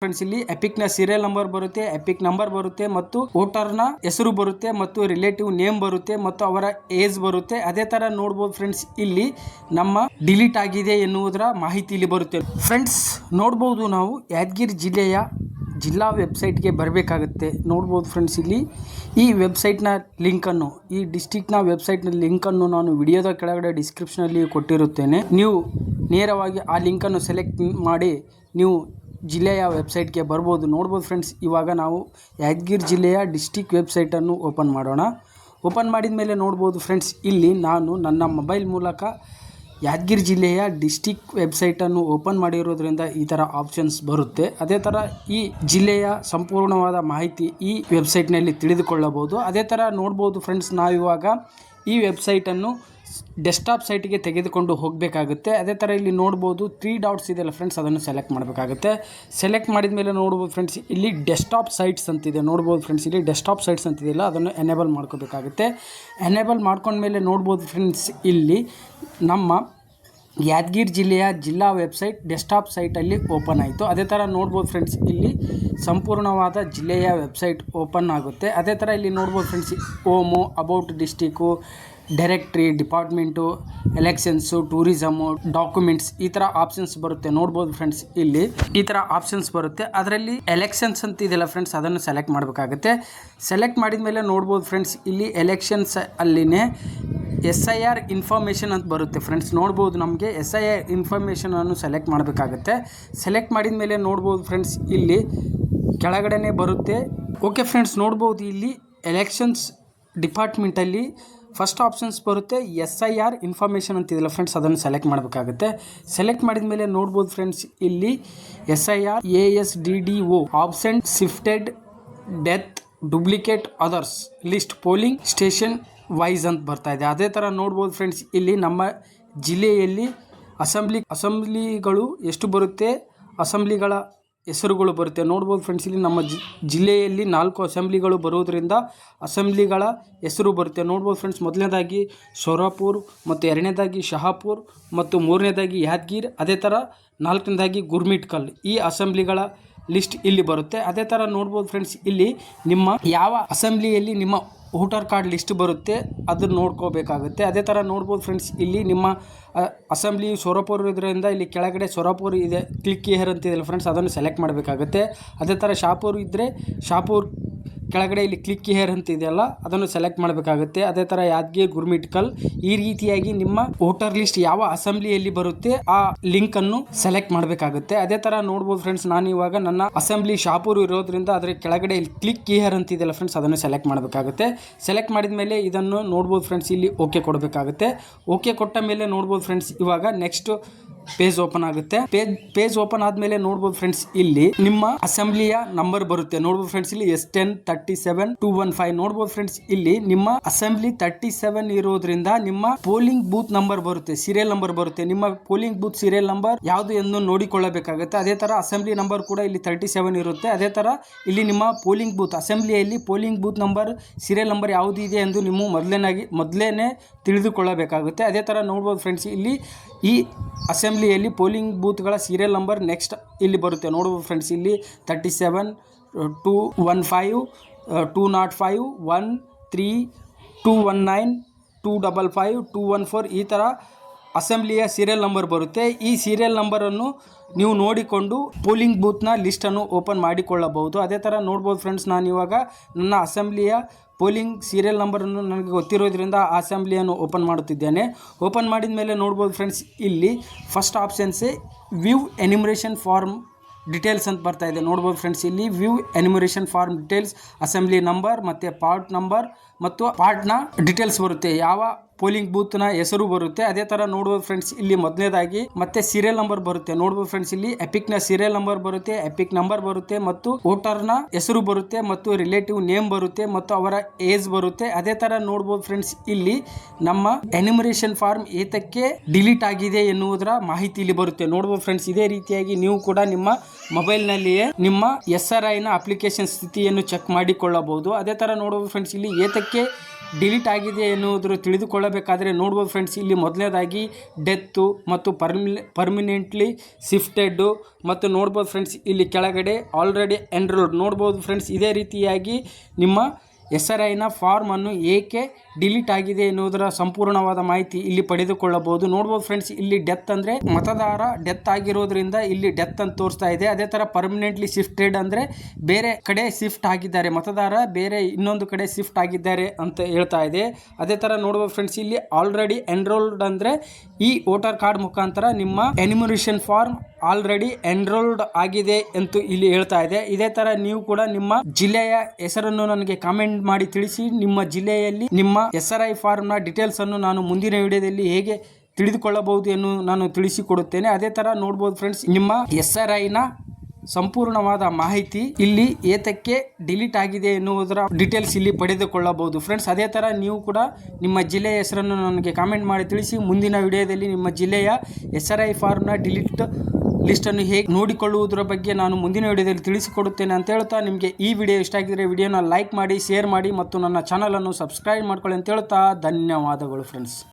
Friends ಇಲ್ಲಿ EPIC ನ serial number ಬರುತ್ತೆ, ಎಪಿಕ್ ನಂಬರ್ ಬರುತ್ತೆ ಮತ್ತು ವೋಟರ್ ನ ಹೆಸರು ಬರುತ್ತೆ ಮತ್ತು ರಿಲೇಟಿವ್ ನೇಮ್ ಬರುತ್ತೆ ಮತ್ತು ಅವರ ಏಜ್ ಬರುತ್ತೆ. ಅದೇ ತರ ನೋಡಬಹುದು ಫ್ರೆಂಡ್ಸ್ ಇಲ್ಲಿ ನಮ್ಮ ಡಿಲೀಟ್ ಆಗಿದೆ ಎನ್ನುವುದರ ಮಾಹಿತಿ ಇಲ್ಲಿ ಬರುತ್ತೆ. ಫ್ರೆಂಡ್ಸ್ ನೋಡಬಹುದು ನಾವು ಯಾದಗಿರಿ ಜಿಲ್ಲೆಯ ಜಿಲ್ಲಾ ವೆಬ್ಸೈಟ್ಗೆ ಬರಬೇಕಾಗುತ್ತೆ. ನೋಡ್ಬೋದು ಫ್ರೆಂಡ್ಸ್ ಇಲ್ಲಿ ಈ ವೆಬ್ಸೈಟ್ನ ಲಿಂಕನ್ನು, ಈ ಡಿಸ್ಟಿಕ್ನ ವೆಬ್ಸೈಟ್ನ ಲಿಂಕನ್ನು ನಾನು ವಿಡಿಯೋದ ಕೆಳಗಡೆ ಡಿಸ್ಕ್ರಿಪ್ಷನಲ್ಲಿ ಕೊಟ್ಟಿರುತ್ತೇನೆ. ನೀವು ನೇರವಾಗಿ ಆ ಲಿಂಕನ್ನು ಸೆಲೆಕ್ಟ್ ಮಾಡಿ ನೀವು ಜಿಲ್ಲೆಯ ವೆಬ್ಸೈಟ್ಗೆ ಬರ್ಬೋದು. ನೋಡ್ಬೋದು ಫ್ರೆಂಡ್ಸ್ ಇವಾಗ ನಾವು ಯಾದಗಿರಿ ಜಿಲ್ಲೆಯ ಡಿಸ್ಟಿಕ್ ವೆಬ್ಸೈಟನ್ನು ಓಪನ್ ಮಾಡೋಣ. ಓಪನ್ ಮಾಡಿದ ಮೇಲೆ ನೋಡ್ಬೋದು ಫ್ರೆಂಡ್ಸ್ ಇಲ್ಲಿ ನಾನು ನನ್ನ ಮೊಬೈಲ್ ಮೂಲಕ ಯಾದಗಿರಿ ಜಿಲ್ಲೆಯ ಡಿಸ್ಟಿಕ್ ವೆಬ್ಸೈಟನ್ನು ಓಪನ್ ಮಾಡಿರೋದ್ರಿಂದ ಈ ಥರ ಆಪ್ಷನ್ಸ್ ಬರುತ್ತೆ. ಅದೇ ಥರ ಈ ಜಿಲ್ಲೆಯ ಸಂಪೂರ್ಣವಾದ ಮಾಹಿತಿ ಈ ವೆಬ್ಸೈಟ್ನಲ್ಲಿ ತಿಳಿದುಕೊಳ್ಳಬಹುದು. ಅದೇ ಥರ ನೋಡ್ಬೋದು ಫ್ರೆಂಡ್ಸ್ ನಾವಿವಾಗ ಈ ವೆಬ್ಸೈಟನ್ನು ಡೆಸ್ಕ್ಟಾಪ್ ಸೈಟ್ಗೆ ತೆಗೆದುಕೊಂಡು ಹೋಗಬೇಕಾಗುತ್ತೆ. ಅದೇ ಥರ ಇಲ್ಲಿ ನೋಡ್ಬೋದು 3 ಡಾಟ್ಸ್ ಇದೆಯಲ್ಲ ಫ್ರೆಂಡ್ಸ್, ಅದನ್ನು ಸೆಲೆಕ್ಟ್ ಮಾಡಬೇಕಾಗುತ್ತೆ. ಸೆಲೆಕ್ಟ್ ಮಾಡಿದ ಮೇಲೆ ನೋಡ್ಬೋದು ಫ್ರೆಂಡ್ಸ್ ಇಲ್ಲಿ ಡೆಸ್ಕ್ಟಾಪ್ ಸೈಟ್ಸ್ ಅಂತಿದೆ. ನೋಡ್ಬೋದು ಫ್ರೆಂಡ್ಸ್ ಇಲ್ಲಿ ಡೆಸ್ಕ್ಟಾಪ್ ಸೈಟ್ಸ್ ಅಂತಿದೆಯಲ್ಲ ಅದನ್ನು ಎನೇಬಲ್ ಮಾಡ್ಕೋಬೇಕಾಗುತ್ತೆ. ಎನೇಬಲ್ ಮಾಡ್ಕೊಂಡ್ಮೇಲೆ ನೋಡ್ಬೋದು ಫ್ರೆಂಡ್ಸ್ ಇಲ್ಲಿ ನಮ್ಮ ಯಾದಗಿರಿ ಜಿಲ್ಲೆಯ ಜಿಲ್ಲಾ ವೆಬ್ಸೈಟ್ ಡೆಸ್ಕ್ಟಾಪ್ ಸೈಟಲ್ಲಿ ಓಪನ್ ಆಯಿತು. ಅದೇ ಥರ ನೋಡ್ಬೋದು ಫ್ರೆಂಡ್ಸ್ ಇಲ್ಲಿ ಸಂಪೂರ್ಣವಾದ ಜಿಲ್ಲೆಯ ವೆಬ್ಸೈಟ್ ಓಪನ್ ಆಗುತ್ತೆ. ಅದೇ ಥರ ಇಲ್ಲಿ ನೋಡ್ಬೋದು ಫ್ರೆಂಡ್ಸ್ ಓಮು, about district, directory, department, elections, tourism, documents ಈ ಥರ ಆಪ್ಷನ್ಸ್ ಬರುತ್ತೆ. ನೋಡ್ಬೋದು ಫ್ರೆಂಡ್ಸ್ ಇಲ್ಲಿ ಈ ಥರ ಆಪ್ಷನ್ಸ್ ಬರುತ್ತೆ. ಅದರಲ್ಲಿ ಎಲೆಕ್ಷನ್ಸ್ ಅಂತ ಇದೆಯಲ್ಲ ಫ್ರೆಂಡ್ಸ್ ಅದನ್ನು ಸೆಲೆಕ್ಟ್ ಮಾಡಬೇಕಾಗುತ್ತೆ. ಸೆಲೆಕ್ಟ್ ಮಾಡಿದ ಮೇಲೆ ನೋಡ್ಬೋದು ಫ್ರೆಂಡ್ಸ್ ಇಲ್ಲಿ ಎಲೆಕ್ಷನ್ಸ್ ಅಲ್ಲಿನೇ SIR ಇನ್ಫಾರ್ಮೇಷನ್ ಅಂತ ಬರುತ್ತೆ ಫ್ರೆಂಡ್ಸ್. ನೋಡ್ಬೋದು ನಮಗೆ SIR ಇನ್ಫಾರ್ಮೇಷನನ್ನು ಸೆಲೆಕ್ಟ್ ಮಾಡಬೇಕಾಗುತ್ತೆ. ಸೆಲೆಕ್ಟ್ ಮಾಡಿದ ಮೇಲೆ ನೋಡ್ಬೋದು ಫ್ರೆಂಡ್ಸ್ ಇಲ್ಲಿ ಕೆಳಗಡೆನೇ ಬರುತ್ತೆ. ಓಕೆ ಫ್ರೆಂಡ್ಸ್ ನೋಡ್ಬೋದು ಇಲ್ಲಿ ಎಲೆಕ್ಷನ್ಸ್ ಡಿಪಾರ್ಟ್ಮೆಂಟಲ್ಲಿ ಫಸ್ಟ್ ಆಪ್ಷನ್ಸ್ ಬರುತ್ತೆ SIR ಇನ್ಫಾರ್ಮೇಷನ್ ಅಂತಿದೆಯಲ್ಲ ಫ್ರೆಂಡ್ಸ್ ಅದನ್ನು ಸೆಲೆಕ್ಟ್ ಮಾಡಬೇಕಾಗುತ್ತೆ. ಸೆಲೆಕ್ಟ್ ಮಾಡಿದ ಮೇಲೆ ನೋಡ್ಬೋದು ಫ್ರೆಂಡ್ಸ್ ಇಲ್ಲಿ SIR ASDDO absent, shifted, death, duplicate, others list, polling station wise ಅಂತ ಬರ್ತಾ ಇದೆ. ಅದೇ ಥರ ನೋಡ್ಬೋದು ಫ್ರೆಂಡ್ಸ್ ಇಲ್ಲಿ ನಮ್ಮ ಜಿಲ್ಲೆಯಲ್ಲಿ ಅಸೆಂಬ್ಲಿಗಳು ಎಷ್ಟು ಬರುತ್ತೆ, ಅಸೆಂಬ್ಲಿಗಳ ಹೆಸರುಗಳು ಬರುತ್ತೆ. ನೋಡ್ಬೋದು ಫ್ರೆಂಡ್ಸ್ ಇಲ್ಲಿ ನಮ್ಮ ಜಿಲ್ಲೆಯಲ್ಲಿ 4 ಅಸೆಂಬ್ಲಿಗಳು ಬರೋದರಿಂದ ಅಸೆಂಬ್ಲಿಗಳ ಹೆಸರು ಬರುತ್ತೆ. ನೋಡ್ಬೋದು ಫ್ರೆಂಡ್ಸ್ ಮೊದಲನೇದಾಗಿ ಸೋರಾಪುರ್ ಮತ್ತು ಎರಡನೇದಾಗಿ ಶಹಾಪುರ್ ಮತ್ತು ಮೂರನೇದಾಗಿ ಯಾದಗಿರಿ, ಅದೇ ಥರ 4ನೇದಾಗಿ ಗುರ್ಮಿಟ್ಕಲ್. ಈ ಅಸೆಂಬ್ಲಿಗಳ ಲಿಸ್ಟ್ ಇಲ್ಲಿ ಬರುತ್ತೆ. ಅದೇ ಥರ ನೋಡ್ಬೋದು ಫ್ರೆಂಡ್ಸ್ ಇಲ್ಲಿ ನಿಮ್ಮ ಯಾವ ಅಸೆಂಬ್ಲಿಯಲ್ಲಿ ನಿಮ್ಮ ವೋಟರ್ ಕಾರ್ಡ್ ಲಿಸ್ಟ್ ಬರುತ್ತೆ ಅದನ್ನು ನೋಡ್ಕೋಬೇಕಾಗುತ್ತೆ. ಅದೇ ಥರ ನೋಡ್ಬೋದು ಫ್ರೆಂಡ್ಸ್ ಇಲ್ಲಿ ನಿಮ್ಮ ಅಸೆಂಬ್ಲಿ ಸೋರಾಪುರ್ ಇದರಿಂದ ಇಲ್ಲಿ ಕೆಳಗಡೆ ಸೋರಾಪುರ್ ಇದೆ, ಕ್ಲಿಕ್ ಹಿಯರ್ ಅಂತಿದೆಯಲ್ಲ ಫ್ರೆಂಡ್ಸ್ ಅದನ್ನು ಸೆಲೆಕ್ಟ್ ಮಾಡಬೇಕಾಗುತ್ತೆ. ಅದೇ ಥರ ಶಾಪುರ್ ಇದ್ದರೆ ಶಾಪುರ್ ಕೆಳಗಡೆ ಇಲ್ಲಿ ಕ್ಲಿಕ್ ಹಿಯರ್ ಅಂತ ಇದೆಯಲ್ಲ ಅದನ್ನು ಸೆಲೆಕ್ಟ್ ಮಾಡಬೇಕಾಗುತ್ತೆ. ಅದೇ ಥರ ಯಾದಗಿರಿ, ಗುರ್ಮಿಟ್ಕಲ್ ಈ ರೀತಿಯಾಗಿ ನಿಮ್ಮ ವೋಟರ್ ಲಿಸ್ಟ್ ಯಾವ ಅಸೆಂಬ್ಲಿಯಲ್ಲಿ ಬರುತ್ತೆ ಆ ಲಿಂಕ್ ಅನ್ನು ಸೆಲೆಕ್ಟ್ ಮಾಡಬೇಕಾಗುತ್ತೆ. ಅದೇ ಥರ ನೋಡ್ಬೋದು ಫ್ರೆಂಡ್ಸ್ ನಾನು ಇವಾಗ ನನ್ನ ಅಸೆಂಬ್ಲಿ ಶಾಪುರ್ ಇರೋದ್ರಿಂದ ಅದರ ಕೆಳಗಡೆ ಇಲ್ಲಿ ಕ್ಲಿಕ್ ಹಿಯರ್ ಅಂತ ಇದೆಯಲ್ಲ ಫ್ರೆಂಡ್ಸ್ ಅದನ್ನು ಸೆಲೆಕ್ಟ್ ಮಾಡಬೇಕಾಗುತ್ತೆ. ಸೆಲೆಕ್ಟ್ ಮಾಡಿದ ಮೇಲೆ ಇದನ್ನು ನೋಡ್ಬೋದು ಫ್ರೆಂಡ್ಸ್ ಇಲ್ಲಿ ಓಕೆ ಕೊಡಬೇಕಾಗುತ್ತೆ. ಓಕೆ ಕೊಟ್ಟ ಮೇಲೆ ನೋಡ್ಬೋದು ಫ್ರೆಂಡ್ಸ್ ಇವಾಗ ನೆಕ್ಸ್ಟ್ ಪೇಜ್ ಓಪನ್ ಆಗುತ್ತೆ. ಪೇಜ್ ಓಪನ್ ಆದ್ಮೇಲೆ ನೋಡ್ಬೋದು ಫ್ರೆಂಡ್ಸ್ ಇಲ್ಲಿ ನಿಮ್ಮ ಅಸೆಂಬ್ಲಿಯ ನಂಬರ್ ಬರುತ್ತೆ. ನೋಡ್ಬೋದು ಫ್ರೆಂಡ್ಸ್ ಇಲ್ಲಿ S10 37 215 ನೋಡ್ಬೋದು ಫ್ರೆಂಡ್ಸ್ ಇಲ್ಲಿ ನಿಮ್ಮ ಅಸೆಂಬ್ಲಿ 37 ಇರೋದ್ರಿಂದ ನಿಮ್ಮ ಪೋಲಿಂಗ್ ಬೂತ್ ನಂಬರ್ ಬರುತ್ತೆ, ಸೀರಿಯಲ್ ನಂಬರ್ ಬರುತ್ತೆ. ನಿಮ್ಮ ಪೋಲಿಂಗ್ ಬೂತ್ ಸೀರಿಯಲ್ ನಂಬರ್ ಯಾವುದು ಎಂದು ನೋಡಿಕೊಳ್ಳಬೇಕಾಗುತ್ತೆ. ಅದೇ ತರ ಅಸೆಂಬ್ಲಿ ನಂಬರ್ ಕೂಡ ಇಲ್ಲಿ 37 ಇರುತ್ತೆ. ಅದೇ ತರ ಇಲ್ಲಿ ನಿಮ್ಮ ಪೋಲಿಂಗ್ ಬೂತ್ ಅಸೆಂಬ್ಲಿಯಲ್ಲಿ polling booth number serial number ಯಾವುದು ಇದೆ ಎಂದು ನೀವು ಮೊದಲೇನೆ ತಿಳಿದುಕೊಳ್ಳಬೇಕಾಗುತ್ತೆ. ಅದೇ ತರ ನೋಡ್ಬೋದು ಫ್ರೆಂಡ್ಸ್ ಇಲ್ಲಿ ಈ ಅಸೆಂಬ್ಲಿಯಲ್ಲಿ ಪೋಲಿಂಗ್ ಬೂತ್ಗಳ ಸೀರಿಯಲ್ ನಂಬರ್ ನೆಕ್ಸ್ಟ್ ಇಲ್ಲಿ ಬರುತ್ತೆ. ನೋಡ್ಬೋದು ಫ್ರೆಂಡ್ಸ್ ಇಲ್ಲಿ 37 215 205 13 219 255 214 ಈ ಥರ ಅಸೆಂಬ್ಲಿಯ ಸೀರಿಯಲ್ ನಂಬರ್ ಬರುತ್ತೆ. ಈ ಸೀರಿಯಲ್ ನಂಬರನ್ನು ನೀವು ನೋಡಿಕೊಂಡು ಪೋಲಿಂಗ್ ಬೂತ್ನ ಲಿಸ್ಟನ್ನು ಓಪನ್ ಮಾಡಿಕೊಳ್ಳಬಹುದು. ಅದೇ ಥರ ನೋಡ್ಬೋದು ಫ್ರೆಂಡ್ಸ್ ನಾನು ಇವಾಗ ನನ್ನ ಅಸೆಂಬ್ಲಿಯ ಪೋಲಿಂಗ್ ಸೀರಿಯಲ್ ನಂಬರನ್ನು ನನಗೆ ಗೊತ್ತಿರೋದ್ರಿಂದ ಆ ಅಸೆಂಬ್ಲಿಯನ್ನು ಓಪನ್ ಮಾಡುತ್ತಿದ್ದೇನೆ. ಓಪನ್ ಮಾಡಿದ ಮೇಲೆ ನೋಡ್ಬೋದು ಫ್ರೆಂಡ್ಸ್ ಇಲ್ಲಿ ಫಸ್ಟ್ ಆಪ್ಷನ್ಸೇ ವ್ಯೂ ಎನ್ಯುಮರೇಷನ್ ಫಾರ್ಮ್ ಡೀಟೇಲ್ಸ್ ಅಂತ ಬರ್ತಾ ಇದೆ. ನೋಡ್ಬೋದು ಫ್ರೆಂಡ್ಸ್ ಇಲ್ಲಿ view enumeration form details, assembly number ಮತ್ತು ಪಾರ್ಟ್ ನಂಬರ್ ಮತ್ತು ಪಾರ್ಟ್ನ ಡೀಟೇಲ್ಸ್ ಬರುತ್ತೆ, ಯಾವ ಪೋಲಿಂಗ್ ಬೂತ್ನ ಹೆಸರು ಬರುತ್ತೆ. ಅದೇ ಥರ ನೋಡ್ಬೋದು ಫ್ರೆಂಡ್ಸ್ ಇಲ್ಲಿ ಮೊದಲನೇದಾಗಿ ಮತ್ತೆ ಸೀರಿಯಲ್ ನಂಬರ್ ಬರುತ್ತೆ. ನೋಡ್ಬೋದು ಫ್ರೆಂಡ್ಸ್ ಇಲ್ಲಿ ಎಪಿಕ್ನ ಸೀರಿಯಲ್ ನಂಬರ್ ಬರುತ್ತೆ, ಎಪಿಕ್ ನಂಬರ್ ಬರುತ್ತೆ ಮತ್ತು ವೋಟರ್ನ ಹೆಸರು ಬರುತ್ತೆ ಮತ್ತು ರಿಲೇಟಿವ್ ನೇಮ್ ಬರುತ್ತೆ ಮತ್ತು ಅವರ ಏಜ್ ಬರುತ್ತೆ. ಅದೇ ಥರ ನೋಡ್ಬೋದು ಫ್ರೆಂಡ್ಸ್ ಇಲ್ಲಿ ನಮ್ಮ ಎನ್ಯುಮರೇಷನ್ ಫಾರ್ಮ್ ಏತಕ್ಕೆ ಡಿಲೀಟ್ ಆಗಿದೆ ಎನ್ನುವುದರ ಮಾಹಿತಿ ಇಲ್ಲಿ ಬರುತ್ತೆ. ನೋಡ್ಬೋದು ಫ್ರೆಂಡ್ಸ್ ಇದೇ ರೀತಿಯಾಗಿ ನೀವು ಕೂಡ ನಿಮ್ಮ ಮೊಬೈಲ್ನಲ್ಲಿಯೇ ನಿಮ್ಮ SRI ನ ಅಪ್ಲಿಕೇಶನ್ ಸ್ಥಿತಿಯನ್ನು ಚೆಕ್ ಮಾಡಿಕೊಳ್ಳಬಹುದು. ಅದೇ ಥರ ನೋಡ್ಬೋದು ಫ್ರೆಂಡ್ಸ್ ಇಲ್ಲಿ ಏತಕ್ಕೆ ಏತಕ್ಕೆ ಡಿಲೀಟ್ ಆಗಿದೆ ಎನ್ನುವುದನ್ನು ತಿಳಿದುಕೊಳ್ಳಬೇಕಾದರೆ ನೋಡ್ಬೋದು ಫ್ರೆಂಡ್ಸ್, ಇಲ್ಲಿ ಮೊದಲನೇದಾಗಿ ಡೆತ್ತು ಮತ್ತು ಪರ್ಮನೆಂಟ್ಲಿ ಶಿಫ್ಟೆಡ್ಡು ಮತ್ತು ನೋಡ್ಬೋದು ಫ್ರೆಂಡ್ಸ್ ಇಲ್ಲಿ ಕೆಳಗಡೆ ಆಲ್ರೆಡಿ ಎನ್ರೋಲ್ಡ್. ನೋಡ್ಬೋದು ಫ್ರೆಂಡ್ಸ್, ಇದೇ ರೀತಿಯಾಗಿ ನಿಮ್ಮ SRIನ ಫಾರ್ಮನ್ನು ಏಕೆ ಡಿಲೀಟ್ ಆಗಿದೆ ಎನ್ನುವುದರ ಸಂಪೂರ್ಣವಾದ ಮಾಹಿತಿ ಇಲ್ಲಿ ಪಡೆದುಕೊಳ್ಳಬಹುದು. ನೋಡ್ಬೋದು ಫ್ರೆಂಡ್ಸ್, ಇಲ್ಲಿ ಡೆತ್ ಅಂದರೆ ಮತದಾರ ಡೆತ್ ಆಗಿರೋದ್ರಿಂದ ಇಲ್ಲಿ ಡೆತ್ ಅಂತ ತೋರಿಸ್ತಾ ಇದೆ. ಅದೇ ಥರ ಪರ್ಮನೆಂಟ್ಲಿ ಶಿಫ್ಟೆಡ್ ಅಂದರೆ ಬೇರೆ ಕಡೆ ಶಿಫ್ಟ್ ಆಗಿದ್ದಾರೆ, ಮತದಾರ ಬೇರೆ ಇನ್ನೊಂದು ಕಡೆ ಶಿಫ್ಟ್ ಆಗಿದ್ದಾರೆ ಅಂತ ಹೇಳ್ತಾ ಇದೆ. ಅದೇ ಥರ ನೋಡ್ಬೋದು ಫ್ರೆಂಡ್ಸ್, ಇಲ್ಲಿ ಆಲ್ರೆಡಿ ಎನ್ರೋಲ್ಡ್ ಅಂದರೆ ಈ ವೋಟರ್ ಕಾರ್ಡ್ ಮುಖಾಂತರ ನಿಮ್ಮ ಎನ್ಯುಮರೇಷನ್ ಫಾರ್ಮ್ ಆಲ್ರೆಡಿ ಎನ್ರೋಲ್ಡ್ ಆಗಿದೆ ಅಂತ ಇಲ್ಲಿ ಹೇಳ್ತಾ ಇದೆ. ಇದೇ ತರ ನೀವು ಕೂಡ ನಿಮ್ಮ ಜಿಲ್ಲೆಯ ಹೆಸರನ್ನು ನನಗೆ ಕಾಮೆಂಟ್ ಮಾಡಿ ತಿಳಿಸಿ. ನಿಮ್ಮ ಜಿಲ್ಲೆಯಲ್ಲಿ ನಿಮ್ಮ SRI ಫಾರ್ಮ್ ನ ಡೀಟೇಲ್ಸ್ ಅನ್ನು ನಾನು ಮುಂದಿನ ವಿಡಿಯೋದಲ್ಲಿ ಹೇಗೆ ತಿಳಿದುಕೊಳ್ಳಬಹುದು ಎಂದು ನಾನು ತಿಳಿಸಿಕೊಡುತ್ತೇನೆ. ಅದೇ ತರ ನೋಡಬಹುದು ಫ್ರೆಂಡ್ಸ್, ನಿಮ್ಮ SRI ನ ಸಂಪೂರ್ಣವಾದ ಮಾಹಿತಿ ಇಲ್ಲಿ ಏತಕ್ಕೆ ಡಿಲೀಟ್ ಆಗಿದೆ ಎನ್ನುವುದರ ಡೀಟೇಲ್ಸ್ ಇಲ್ಲಿ ಪಡೆದುಕೊಳ್ಳಬಹುದು ಫ್ರೆಂಡ್ಸ್. ಅದೇ ತರ ನೀವು ಕೂಡ ನಿಮ್ಮ ಜಿಲ್ಲೆಯ ಹೆಸರನ್ನು ನನಗೆ ಕಾಮೆಂಟ್ ಮಾಡಿ ತಿಳಿಸಿ. ಮುಂದಿನ ವಿಡಿಯೋದಲ್ಲಿ ನಿಮ್ಮ ಜಿಲ್ಲೆಯ SRI ಫಾರ್ಮ್ ನ ಡಿಲೀಟ್ ಲಿಸ್ಟ್ ಅನ್ನು ಹೇಗೆ ನೋಡಿಕೊಳ್ಳುವುದರ ಬಗ್ಗೆ ನಾನು ಮುಂದಿನ ವಿಡಿಯೋದಲ್ಲಿ ತಿಳಿಸಿಕೊಡುತ್ತೇನೆ ಅಂತ ಹೇಳ್ತಾ, ನಿಮಗೆ ಈ ವಿಡಿಯೋ ಇಷ್ಟ ಆಗಿದ್ರೆ ವಿಡಿಯೋನ ಲೈಕ್ ಮಾಡಿ, ಶೇರ್ ಮಾಡಿ ಮತ್ತು ನನ್ನ ಚಾನಲ್ ಅನ್ನು ಸಬ್ಸ್ಕ್ರೈಬ್ ಮಾಡ್ಕೊಳ್ಳಿ ಅಂತ ಹೇಳ್ತಾ ಧನ್ಯವಾದಗಳು ಫ್ರೆಂಡ್ಸ್.